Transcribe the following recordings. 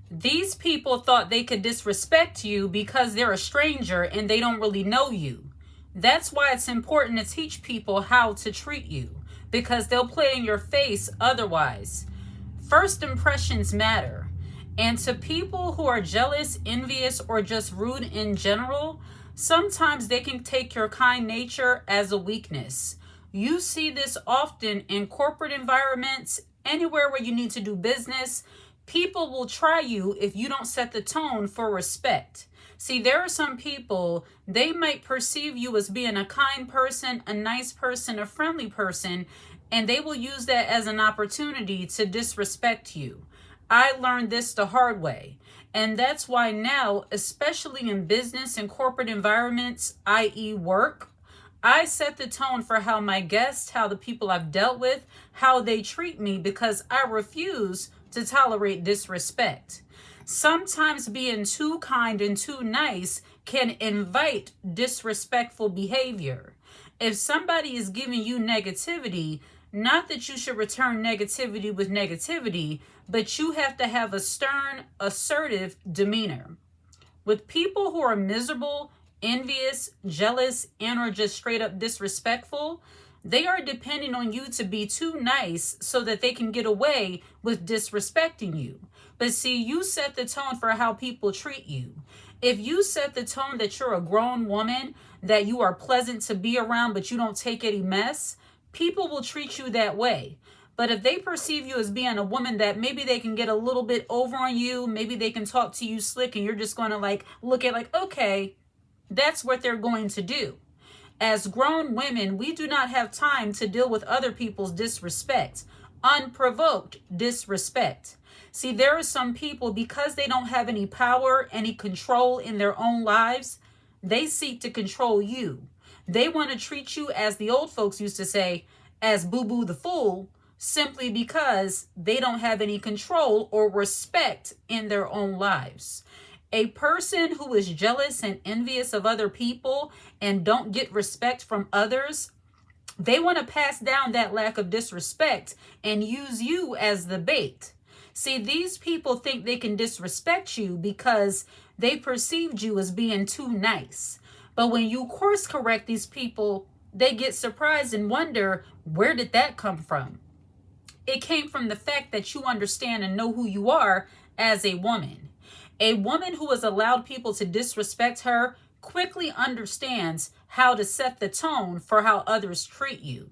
These people thought they could disrespect you because they're a stranger and they don't really know you. That's why it's important to teach people how to treat you, because they'll play in your face otherwise. First impressions matter. And to people who are jealous, envious, or just rude in general, sometimes they can take your kind nature as a weakness. You see this often in corporate environments, anywhere where you need to do business. People will try you if you don't set the tone for respect. See, there are some people, they might perceive you as being a kind person, a nice person, a friendly person, and they will use that as an opportunity to disrespect you. I learned this the hard way. And that's why now, especially in business and corporate environments, i.e. work, I set the tone for how my guests, how the people I've dealt with, how they treat me, because I refuse to tolerate disrespect. Sometimes being too kind and too nice can invite disrespectful behavior. If somebody is giving you negativity, not that you should return negativity with negativity, but you have to have a stern, assertive demeanor. With people who are miserable, envious, jealous, and or just straight up disrespectful, they are depending on you to be too nice so that they can get away with disrespecting you. But see, you set the tone for how people treat you. If you set the tone that you're a grown woman, that you are pleasant to be around, but you don't take any mess, people will treat you that way. But if they perceive you as being a woman that maybe they can get a little bit over on you, maybe they can talk to you slick and you're just going to look at okay, that's what they're going to do. As grown women, we do not have time to deal with other people's disrespect, unprovoked disrespect. See, there are some people, because they don't have any power, any control in their own lives, they seek to control you. They want to treat you, as the old folks used to say, as Boo-Boo the Fool, simply because they don't have any control or respect in their own lives. A person who is jealous and envious of other people and don't get respect from others, they want to pass down that lack of disrespect and use you as the bait. See, these people think they can disrespect you because they perceived you as being too nice. But when you course correct these people, they get surprised and wonder, where did that come from? It came from the fact that you understand and know who you are as a woman. A woman who has allowed people to disrespect her quickly understands how to set the tone for how others treat you.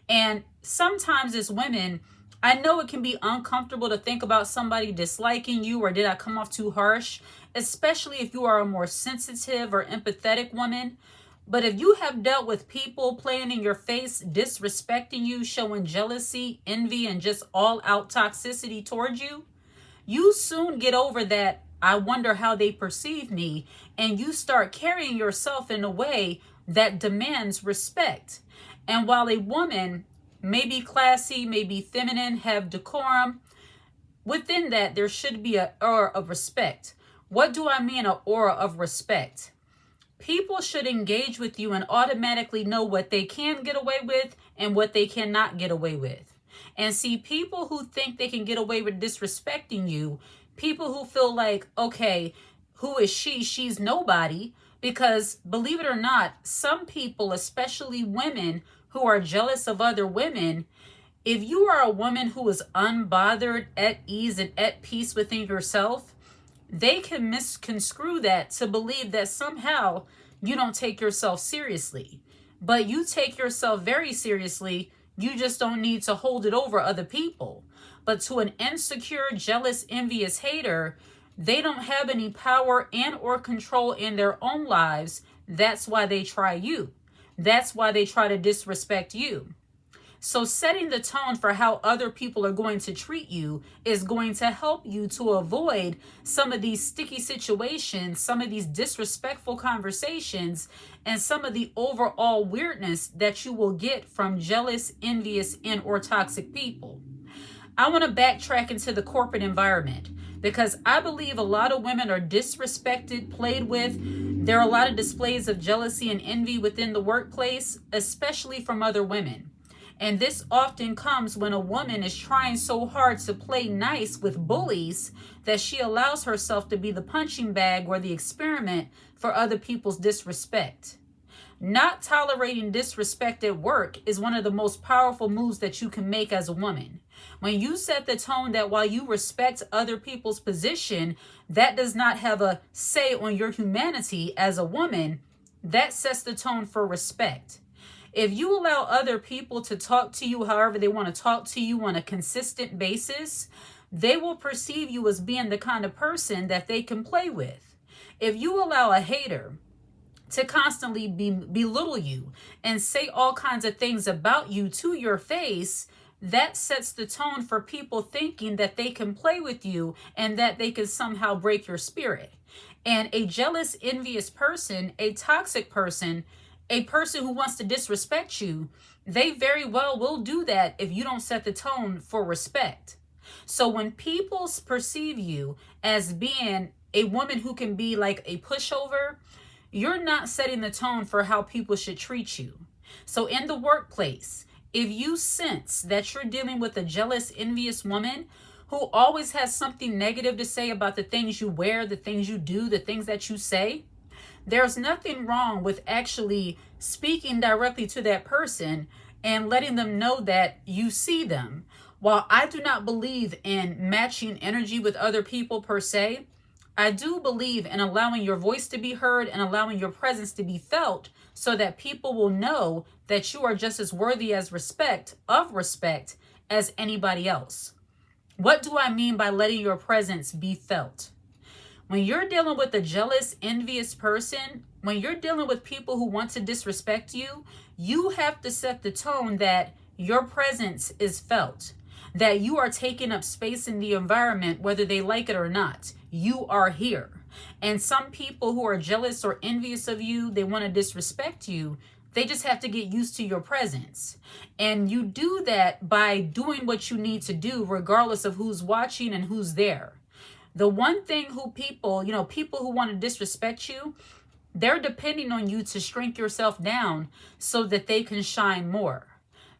And sometimes as women, I know it can be uncomfortable to think about somebody disliking you, or did I come off too harsh, especially if you are a more sensitive or empathetic woman. But if you have dealt with people playing in your face, disrespecting you, showing jealousy, envy, and just all out toxicity towards you, you soon get over that I wonder how they perceive me, and you start carrying yourself in a way that demands respect. And while a woman may be classy, may be feminine, have decorum, within that there should be an aura of respect. What do I mean, an aura of respect? People should engage with you and automatically know what they can get away with and what they cannot get away with. And see, people who think they can get away with disrespecting you, people who feel like, okay, who is she? She's nobody. Because believe it or not, some people, especially women who are jealous of other women, if you are a woman who is unbothered, at ease, and at peace within yourself, they can misconstrue that to believe that somehow you don't take yourself seriously. But you take yourself very seriously. You just don't need to hold it over other people. But to an insecure, jealous, envious hater, they don't have any power and or control in their own lives. That's why they try you. That's why they try to disrespect you. So setting the tone for how other people are going to treat you is going to help you to avoid some of these sticky situations, some of these disrespectful conversations, and some of the overall weirdness that you will get from jealous, envious, and or toxic people. I want to backtrack into the corporate environment because I believe a lot of women are disrespected, played with. There are a lot of displays of jealousy and envy within the workplace, especially from other women. And this often comes when a woman is trying so hard to play nice with bullies that she allows herself to be the punching bag or the experiment for other people's disrespect. Not tolerating disrespect at work is one of the most powerful moves that you can make as a woman. When you set the tone that while you respect other people's position, that does not have a say on your humanity as a woman, that sets the tone for respect. If you allow other people to talk to you however they want to talk to you on a consistent basis, they will perceive you as being the kind of person that they can play with. If you allow a hater to constantly belittle you and say all kinds of things about you to your face, that sets the tone for people thinking that they can play with you and that they can somehow break your spirit. And a jealous, envious person, a toxic person, a person who wants to disrespect you, they very well will do that if you don't set the tone for respect. So when people perceive you as being a woman who can be like a pushover, you're not setting the tone for how people should treat you. So in the workplace, if you sense that you're dealing with a jealous, envious woman who always has something negative to say about the things you wear, the things you do, the things that you say, there's nothing wrong with actually speaking directly to that person and letting them know that you see them. While I do not believe in matching energy with other people per se, I do believe in allowing your voice to be heard and allowing your presence to be felt so that people will know that you are just as worthy of respect as anybody else. What do I mean by letting your presence be felt? When you're dealing with a jealous, envious person, when you're dealing with people who want to disrespect you, you have to set the tone that your presence is felt, that you are taking up space in the environment, whether they like it or not. You are here. And some people who are jealous or envious of you, they want to disrespect you. They just have to get used to your presence. And you do that by doing what you need to do, regardless of who's watching and who's there. The one thing people who want to disrespect you, they're depending on you to shrink yourself down so that they can shine more.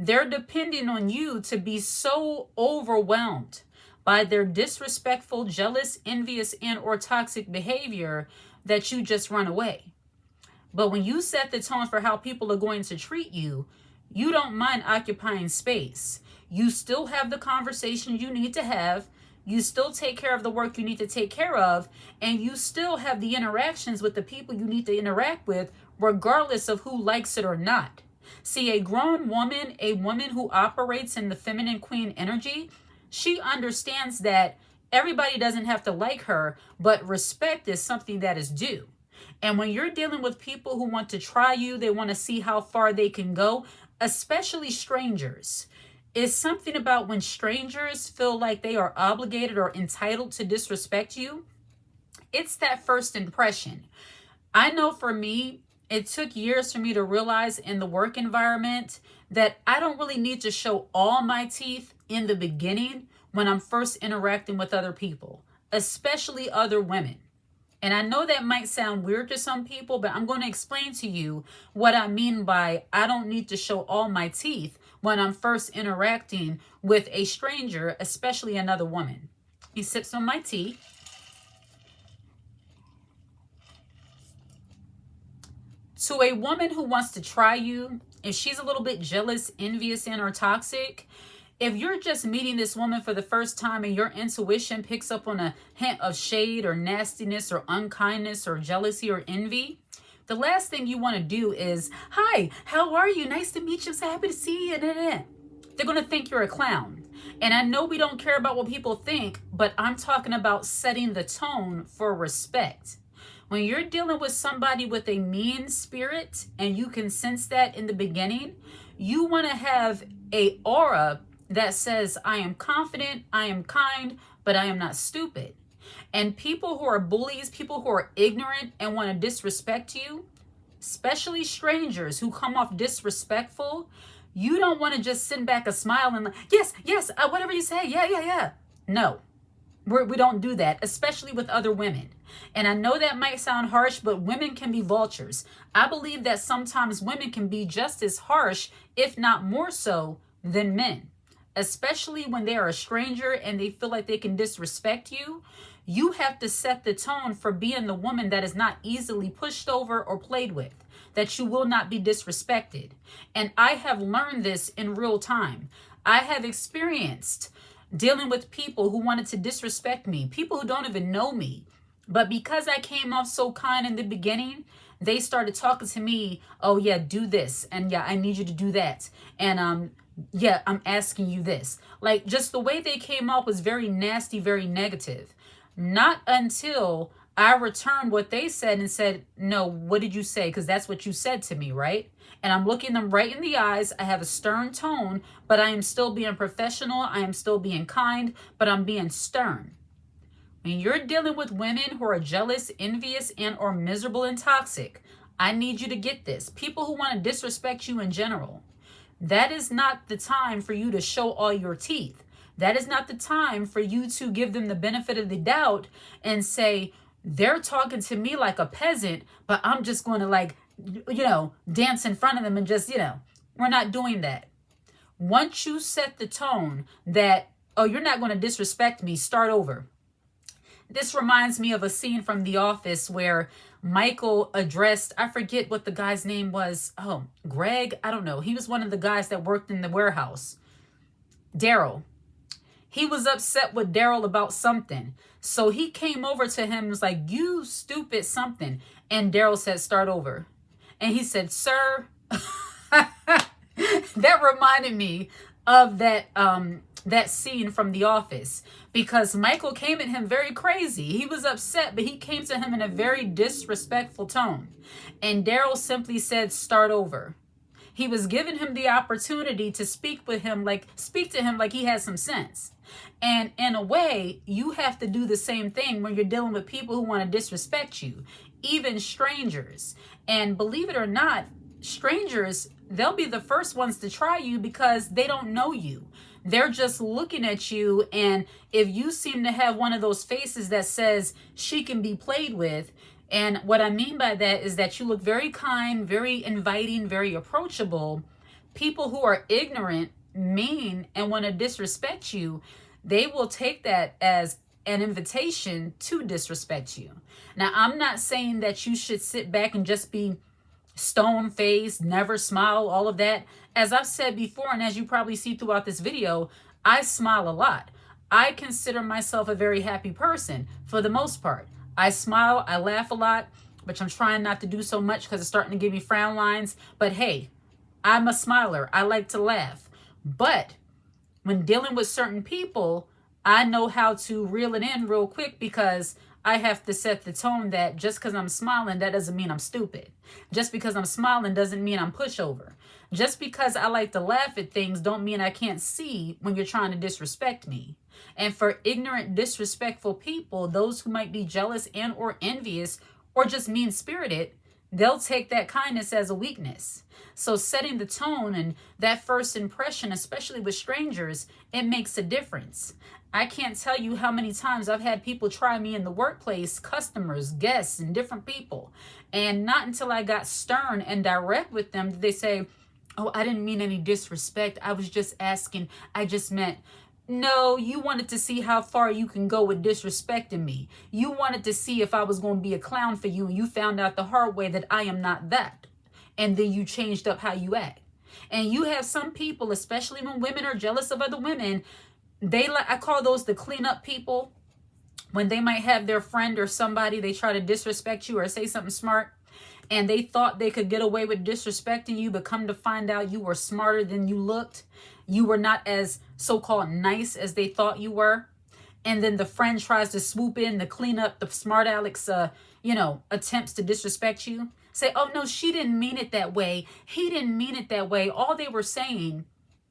They're depending on you to be so overwhelmed by their disrespectful, jealous, envious, and or toxic behavior that you just run away. But when you set the tone for how people are going to treat you, you don't mind occupying space. You still have the conversation you need to have. You still take care of the work you need to take care of, and you still have the interactions with the people you need to interact with, regardless of who likes it or not. See, a grown woman, a woman who operates in the feminine queen energy, she understands that everybody doesn't have to like her, but respect is something that is due. And when you're dealing with people who want to try you, they want to see how far they can go, especially strangers. It's something about when strangers feel like they are obligated or entitled to disrespect you. It's that first impression. I know for me, it took years for me to realize in the work environment that I don't really need to show all my teeth in the beginning when I'm first interacting with other people, especially other women. And I know that might sound weird to some people, but I'm going to explain to you what I mean by I don't need to show all my teeth when I'm first interacting with a stranger, especially another woman. He sips on my tea. To a woman who wants to try you, if she's a little bit jealous, envious, and or toxic, if you're just meeting this woman for the first time and your intuition picks up on a hint of shade or nastiness or unkindness or jealousy or envy, the last thing you want to do is, "Hi, how are you? Nice to meet you. I'm so happy to see you." They're going to think you're a clown. And I know we don't care about what people think, but I'm talking about setting the tone for respect. When you're dealing with somebody with a mean spirit and you can sense that in the beginning, you want to have an aura that says, "I am confident, I am kind, but I am not stupid." And people who are bullies, people who are ignorant and want to disrespect you, especially strangers who come off disrespectful, you don't want to just send back a smile and yes, whatever you say, yeah. No, we don't do that, especially with other women. And I know that might sound harsh, but women can be vultures. I believe that sometimes women can be just as harsh, if not more so, than men, especially when they are a stranger and they feel like they can disrespect you. You have to set the tone for being the woman that is not easily pushed over or played with, that you will not be disrespected. And I have learned this in real time. I have experienced dealing with people who wanted to disrespect me, people who don't even know me. But because I came off so kind in the beginning, they started talking to me, oh yeah, do this. And yeah, I need you to do that. And yeah, I'm asking you this. Like, just the way they came off was very nasty, very negative. Not until I returned what they said and said, no, what did you say? Because that's what you said to me, right? And I'm looking them right in the eyes. I have a stern tone, but I am still being professional. I am still being kind, but I'm being stern. When you're dealing with women who are jealous, envious, and or miserable and toxic, I need you to get this. People who want to disrespect you in general, that is not the time for you to show all your teeth. That is not the time for you to give them the benefit of the doubt and say, they're talking to me like a peasant, but I'm just going to, like, dance in front of them and just, we're not doing that. Once you set the tone that, oh, you're not going to disrespect me, start over. This reminds me of a scene from The Office where Michael addressed, I forget what the guy's name was. Oh, Greg? I don't know. He was one of the guys that worked in the warehouse. Daryl. He was upset with Daryl about something. So he came over to him and was like, you stupid something. And Daryl said, start over. And he said, sir. That reminded me of that scene from The Office, because Michael came at him very crazy. He was upset, but he came to him in a very disrespectful tone. And Daryl simply said, start over. He was giving him the opportunity to speak to him like he had some sense. And in a way, you have to do the same thing when you're dealing with people who want to disrespect you, even strangers. And believe it or not, strangers, they'll be the first ones to try you because they don't know you. They're just looking at you, and if you seem to have one of those faces that says she can be played with, and what I mean by that is that you look very kind, very inviting, very approachable, people who are ignorant, mean, and want to disrespect you, they will take that as an invitation to disrespect you. Now, I'm not saying that you should sit back and just be stone-faced, never smile, all of that. As I've said before, and as you probably see throughout this video, I smile a lot. I consider myself a very happy person for the most part. I smile, I laugh a lot, which I'm trying not to do so much because it's starting to give me frown lines. But hey, I'm a smiler. I like to laugh. But when dealing with certain people, I know how to reel it in real quick, because I have to set the tone that just because I'm smiling, that doesn't mean I'm stupid. Just because I'm smiling doesn't mean I'm pushover. Just because I like to laugh at things don't mean I can't see when you're trying to disrespect me. And for ignorant, disrespectful people, those who might be jealous and or envious or just mean-spirited, they'll take that kindness as a weakness. So setting the tone and that first impression, especially with strangers, it makes a difference. I can't tell you how many times I've had people try me in the workplace, customers, guests, and different people. And not until I got stern and direct with them did they say, oh, I didn't mean any disrespect. I was just asking. I just meant, no, you wanted to see how far you can go with disrespecting me. You wanted to see if I was going to be a clown for you, and you found out the hard way that I am not that. And then you changed up how you act. And you have some people, especially when women are jealous of other women, I call those the cleanup people. When they might have their friend or somebody, they try to disrespect you or say something smart, and they thought they could get away with disrespecting you, but come to find out you were smarter than you looked. You were not as so-called nice as they thought you were. And then the friend tries to swoop in to clean up the smart Alex, attempts to disrespect you. Say, oh no, she didn't mean it that way. He didn't mean it that way. All they were saying,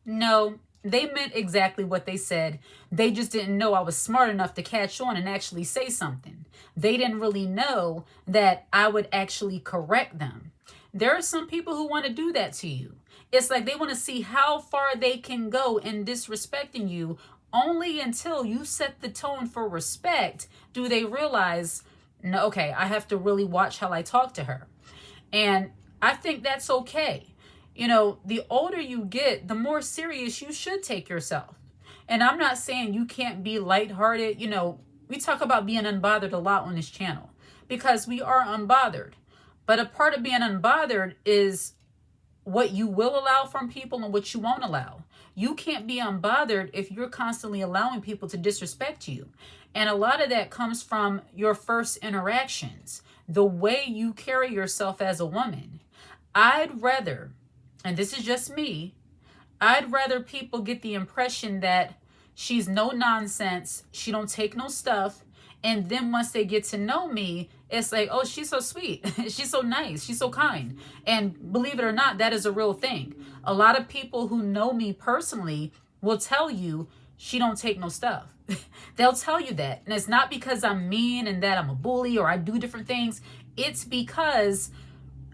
no, they meant exactly what they said. They just didn't know I was smart enough to catch on and actually say something. They didn't really know that I would actually correct them. There are some people who want to do that to you. It's like they want to see how far they can go in disrespecting you. Only until you set the tone for respect do they realize, no, okay, I have to really watch how I talk to her. And I think that's okay. the older you get, the more serious you should take yourself. And I'm not saying you can't be lighthearted. We talk about being unbothered a lot on this channel because we are unbothered. But a part of being unbothered is what you will allow from people and what you won't allow. You can't be unbothered if you're constantly allowing people to disrespect you. And a lot of that comes from your first interactions, the way you carry yourself as a woman. I'd rather, and this is just me, I'd rather people get the impression that she's no nonsense, she don't take no stuff, and then once they get to know me, it's like, oh, she's so sweet, she's so nice, she's so kind. And believe it or not, that is a real thing. A lot of people who know me personally will tell you she don't take no stuff. They'll tell you that. And it's not because I'm mean and that I'm a bully or I do different things. It's because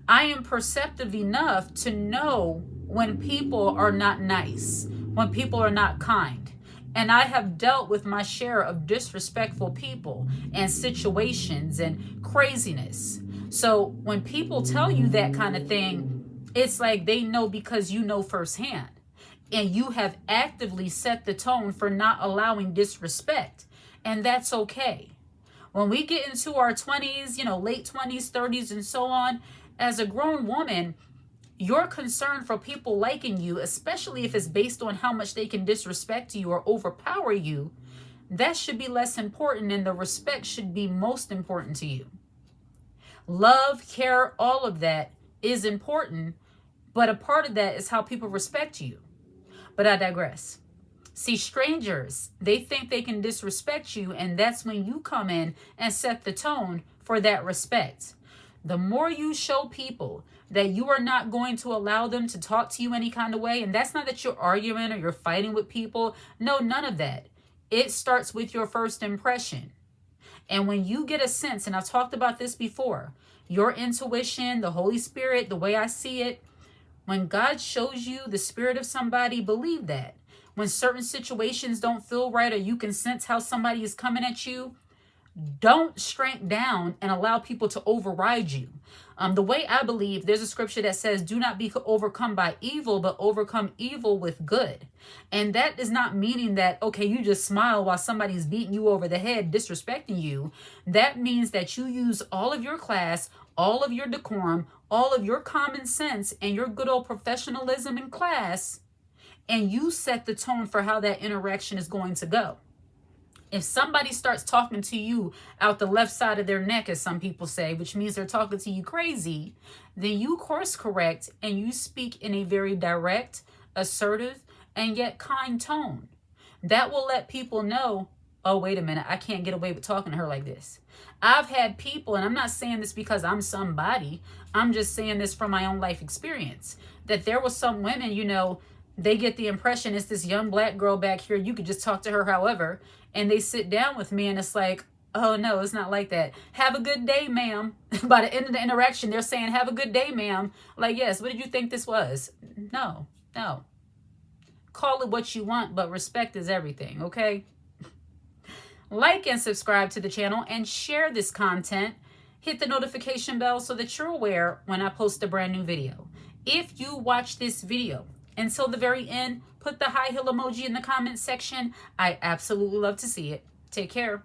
I am perceptive enough to know when people are not nice, when people are not kind. And I have dealt with my share of disrespectful people and situations and craziness. So when people tell you that kind of thing, it's like they know because you know firsthand. And you have actively set the tone for not allowing disrespect. And that's okay. When we get into our 20s, late 20s, 30s, and so on, as a grown woman, your concern for people liking you, especially if it's based on how much they can disrespect you or overpower you, that should be less important, and the respect should be most important to you. Love, care, all of that is important, but a part of that is how people respect you. But I digress. See, strangers, they think they can disrespect you, and that's when you come in and set the tone for that respect. The more you show people that you are not going to allow them to talk to you any kind of way, and that's not that you're arguing or you're fighting with people. No, none of that. It starts with your first impression. And when you get a sense, and I've talked about this before, your intuition, the Holy Spirit, the way I see it, when God shows you the spirit of somebody, believe that. When certain situations don't feel right or you can sense how somebody is coming at you, don't shrink down and allow people to override you. The way I believe, there's a scripture that says, do not be overcome by evil, but overcome evil with good. And that is not meaning that, okay, you just smile while somebody's beating you over the head, disrespecting you. That means that you use all of your class, all of your decorum, all of your common sense, and your good old professionalism in class, and you set the tone for how that interaction is going to go. If somebody starts talking to you out the left side of their neck, as some people say, which means they're talking to you crazy, then you course correct and you speak in a very direct, assertive, and yet kind tone. That will let people know, oh, wait a minute, I can't get away with talking to her like this. I've had people, and I'm not saying this because I'm somebody, I'm just saying this from my own life experience, that there were some women, they get the impression it's this young black girl back here. You could just talk to her however. And they sit down with me and it's like, oh, no, it's not like that. Have a good day, ma'am. By the end of the interaction, they're saying, have a good day, ma'am. Like, yes, what did you think this was? No. Call it what you want, but respect is everything, okay? Like and subscribe to the channel and share this content. Hit the notification bell so that you're aware when I post a brand new video. If you watch this video until the very end, put the high heel emoji in the comment section. I absolutely love to see it. Take care.